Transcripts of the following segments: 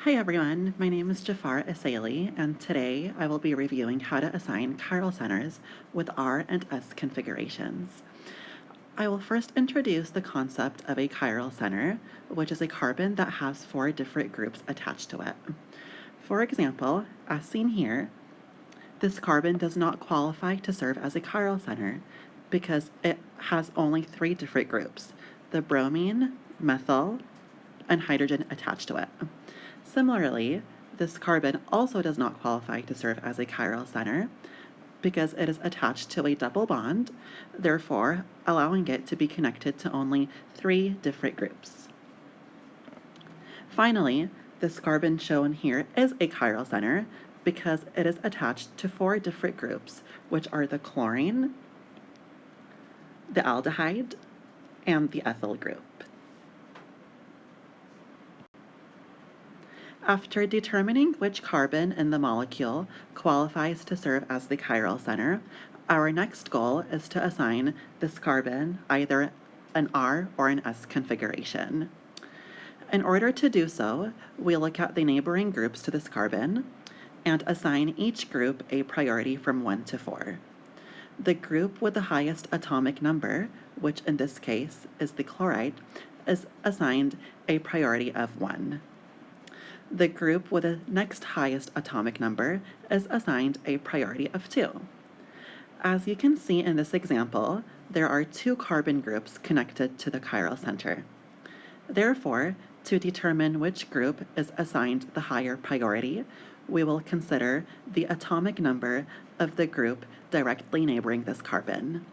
Hi everyone, my name is Jafar Asaili, and today I will be reviewing how to assign chiral centers with R and S configurations. I will first introduce the concept of a chiral center, which is a carbon that has 4 different groups attached to it. For example, as seen here, this carbon does not qualify to serve as a chiral center because it has only 3 different groups, the bromine, methyl, and hydrogen attached to it. Similarly, this carbon also does not qualify to serve as a chiral center because it is attached to a double bond, therefore allowing it to be connected to only 3 different groups. Finally, this carbon shown here is a chiral center because it is attached to 4 different groups, which are the chlorine, the aldehyde, and the ethyl group. After determining which carbon in the molecule qualifies to serve as the chiral center, our next goal is to assign this carbon either an R or an S configuration. In order to do so, we look at the neighboring groups to this carbon and assign each group a priority from 1 to 4. The group with the highest atomic number, which in this case is the chloride, is assigned a priority of 1. The group with the next highest atomic number is assigned a priority of 2. As you can see in this example, there are 2 carbon groups connected to the chiral center. Therefore, to determine which group is assigned the higher priority, we will consider the atomic number of the group directly neighboring this carbon.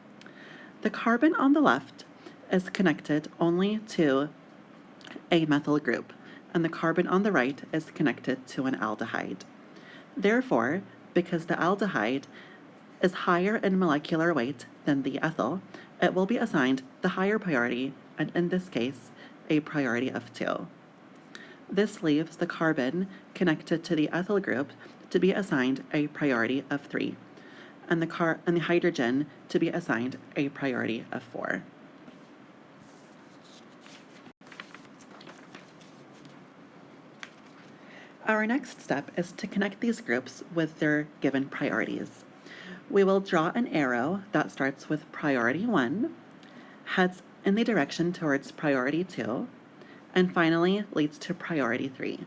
The carbon on the left is connected only to a methyl group, and the carbon on the right is connected to an aldehyde. Therefore, because the aldehyde is higher in molecular weight than the ethyl, it will be assigned the higher priority, and in this case, a priority of 2. This leaves the carbon connected to the ethyl group to be assigned a priority of 3, and the hydrogen to be assigned a priority of 4. Our next step is to connect these groups with their given priorities. We will draw an arrow that starts with priority 1, heads in the direction towards priority 2, and finally leads to priority 3.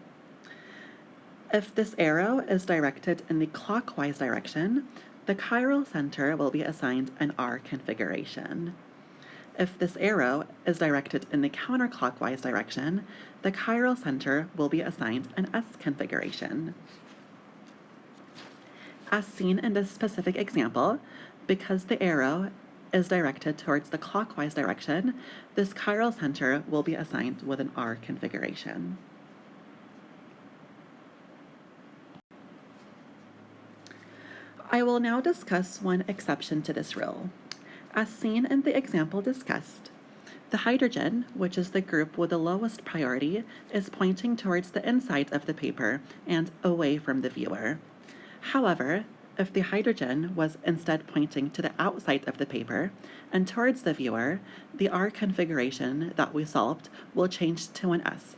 If this arrow is directed in the clockwise direction, the chiral center will be assigned an R configuration. If this arrow is directed in the counterclockwise direction, the chiral center will be assigned an S configuration. As seen in this specific example, because the arrow is directed towards the clockwise direction, this chiral center will be assigned with an R configuration. I will now discuss one exception to this rule. As seen in the example discussed, the hydrogen, which is the group with the lowest priority, is pointing towards the inside of the paper and away from the viewer. However, if the hydrogen was instead pointing to the outside of the paper and towards the viewer, the R configuration that we solved will change to an S.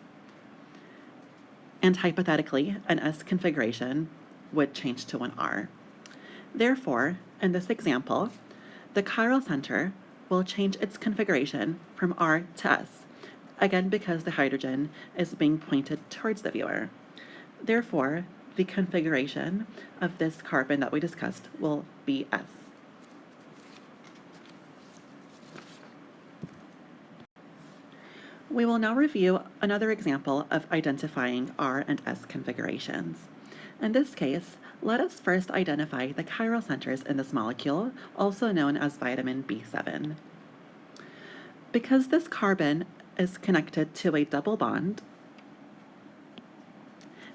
And hypothetically, an S configuration would change to an R. Therefore, in this example, the chiral center will change its configuration from R to S, again because the hydrogen is being pointed towards the viewer. Therefore, the configuration of this carbon that we discussed will be S. We will now review another example of identifying R and S configurations. In this case, let us first identify the chiral centers in this molecule, also known as vitamin B7. Because this carbon is connected to a double bond,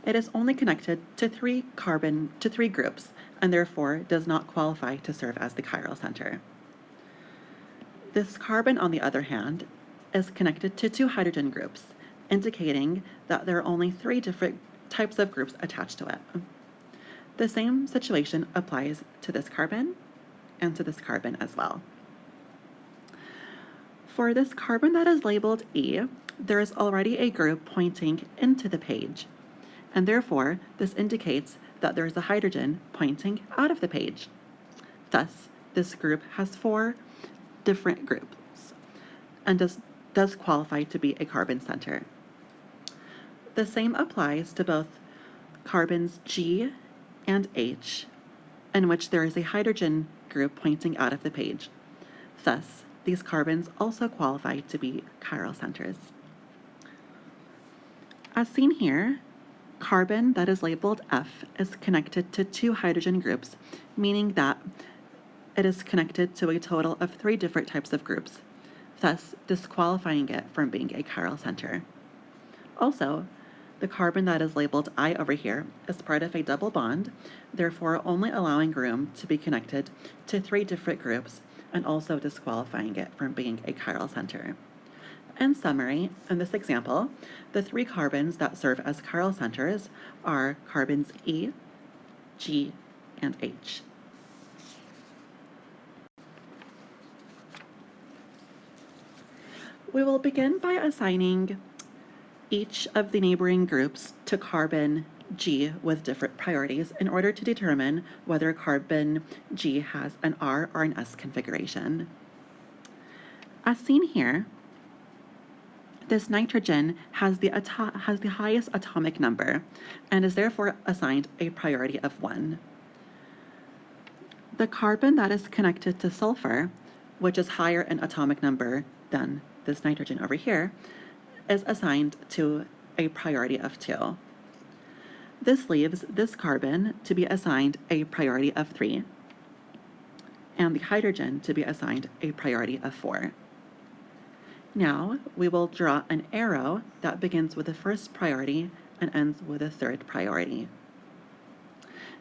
it is only connected to 3 groups, and therefore does not qualify to serve as the chiral center. This carbon, on the other hand, is connected to 2 hydrogen groups, indicating that there are only 3 different types of groups attached to it. The same situation applies to this carbon and to this carbon as well. For this carbon that is labeled E, there is already a group pointing into the page, and therefore this indicates that there is a hydrogen pointing out of the page. Thus, this group has 4 different groups and does qualify to be a carbon center. The same applies to both carbons G and H, in which there is a hydrogen group pointing out of the page. Thus, these carbons also qualify to be chiral centers. As seen here, carbon that is labeled F is connected to 2 hydrogen groups, meaning that it is connected to a total of 3 different types of groups, thus disqualifying it from being a chiral center. Also, the carbon that is labeled I over here is part of a double bond, therefore only allowing room to be connected to 3 different groups and also disqualifying it from being a chiral center. In summary, in this example, the 3 carbons that serve as chiral centers are carbons E, G, and H. We will begin by assigning each of the neighboring groups to carbon G with different priorities in order to determine whether carbon G has an R or an S configuration. As seen here, this nitrogen has the highest atomic number and is therefore assigned a priority of 1. The carbon that is connected to sulfur, which is higher in atomic number than this nitrogen over here, is assigned to a priority of 2. This leaves this carbon to be assigned a priority of 3, and the hydrogen to be assigned a priority of 4. Now, we will draw an arrow that begins with the first priority and ends with the 3rd priority.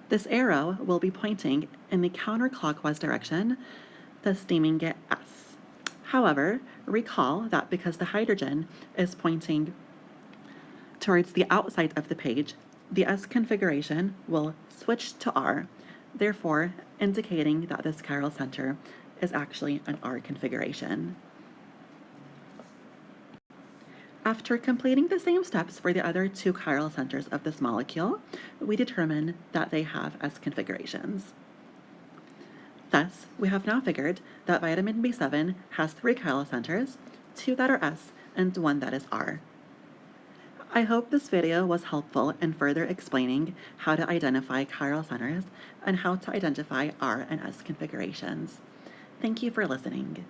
This arrow will be pointing in the counterclockwise direction, thus naming it S. However, recall that because the hydrogen is pointing towards the outside of the page, the S configuration will switch to R, therefore indicating that this chiral center is actually an R configuration. After completing the same steps for the other 2 chiral centers of this molecule, we determine that they have S configurations. Thus, we have now figured that vitamin B7 has 3 chiral centers, 2 that are S and 1 that is R. I hope this video was helpful in further explaining how to identify chiral centers and how to identify R and S configurations. Thank you for listening.